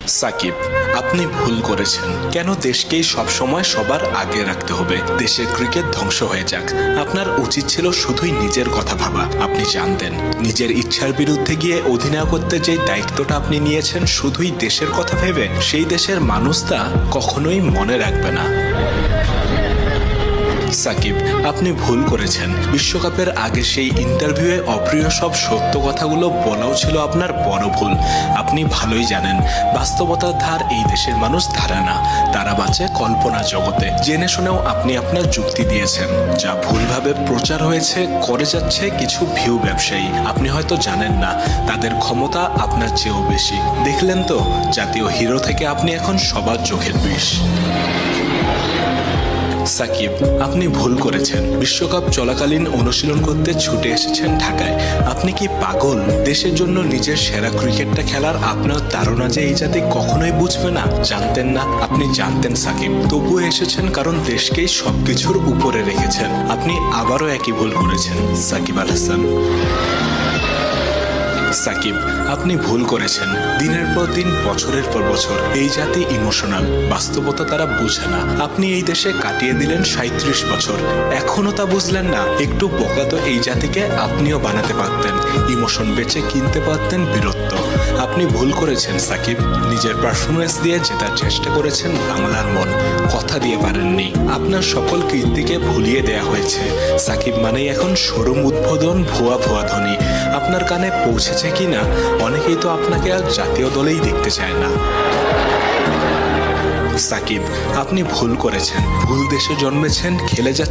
সাকিব, আপনি ভুল করেছেন। কেন দেশকেই সবসময় সবার আগে রাখতে হবে? দেশের ক্রিকেট ধ্বংস হয়ে যাক, আপনার উচিত ছিল শুধুই নিজের কথা ভাবা। আপনি জানতেন নিজের ইচ্ছার বিরুদ্ধে গিয়ে অধিনায়কত্বে যে দায়িত্বটা আপনি নিয়েছেন শুধুই দেশের কথা ভেবে, সেই দেশের মানুষ তা কখনোই মনে রাখবে না। সাকিব, আপনি ভুল করেছেন। বিশ্বকাপের আগে সেই ইন্টারভিউয়ে অপ্রিয় সব সত্য কথাগুলো বলাও ছিল আপনার বড় ভুল। আপনি ভালোই জানেন বাস্তবতার ধার এই দেশের মানুষ ধারে না, তারা বাঁচে কল্পনা জগতে। জেনে শুনেও আপনি আপনার যুক্তি দিয়েছেন, যা ভুলভাবে প্রচার হয়েছে করে যাচ্ছে কিছু ভিউ ব্যবসায়ী। আপনি হয়তো জানেন না তাদের ক্ষমতা আপনার চেয়েও বেশি। দেখলেন তো, জাতীয় হিরো থেকে আপনি এখন সবার চোখের বিষ। সাকিব, আপনি ভুল করেছেন। বিশ্বকাপ চলাকালীন অনুশীলন করতে ছুটে এসেছেন ঢাকায়। আপনি কি পাগল? দেশের জন্য নিজের সেরা ক্রিকেটটা খেলার আপনার ধারণা যে এই জাতি কখনোই বুঝবে না? জানতেন না? আপনি জানতেন সাকিব, তবুও এসেছেন কারণ দেশকেই সবকিছুর উপরে রেখেছেন। আপনি আবারও একই ভুল করেছেন সাকিব আল হাসান। সাকিব, আপনি ভুল করেছেন। দিনের পর দিন, বছরের পর বছর এই জাতি ইমোশনাল, বাস্তবতা তারা বুঝে না। আপনি এই দেশে কাটিয়ে দিলেন 37 বছর, এখনো তা বুঝলেন না? একটু বোকা তো এই জাতিকে আপনিও বানাতে পারতেন, ইমোশন বেচে কিনতে পারতেন বীরত্ব। আপনি ভুল করেছেন সাকিব। নিজের পারফরমেন্স দিয়ে জেতার চেষ্টা করেছেন বাংলার মন, কথা দিয়ে পারেননি। আপনার সকল কীর্তিকে ভুলিয়ে দেয়া হয়েছে। সাকিব মানেই এখন শোরুম উদ্বোধন, ভুয়া ভুয়া ধ্বনি। আপনার কানে পৌঁছেছে কিনা, অনেকেই তো আপনাকে আর জাতীয় দলেই দেখতে চায় না। সাকিব, আপনি ভুল করেছেন। ভুল দেশে জন্মেছেন, খেলে যাচ্ছেন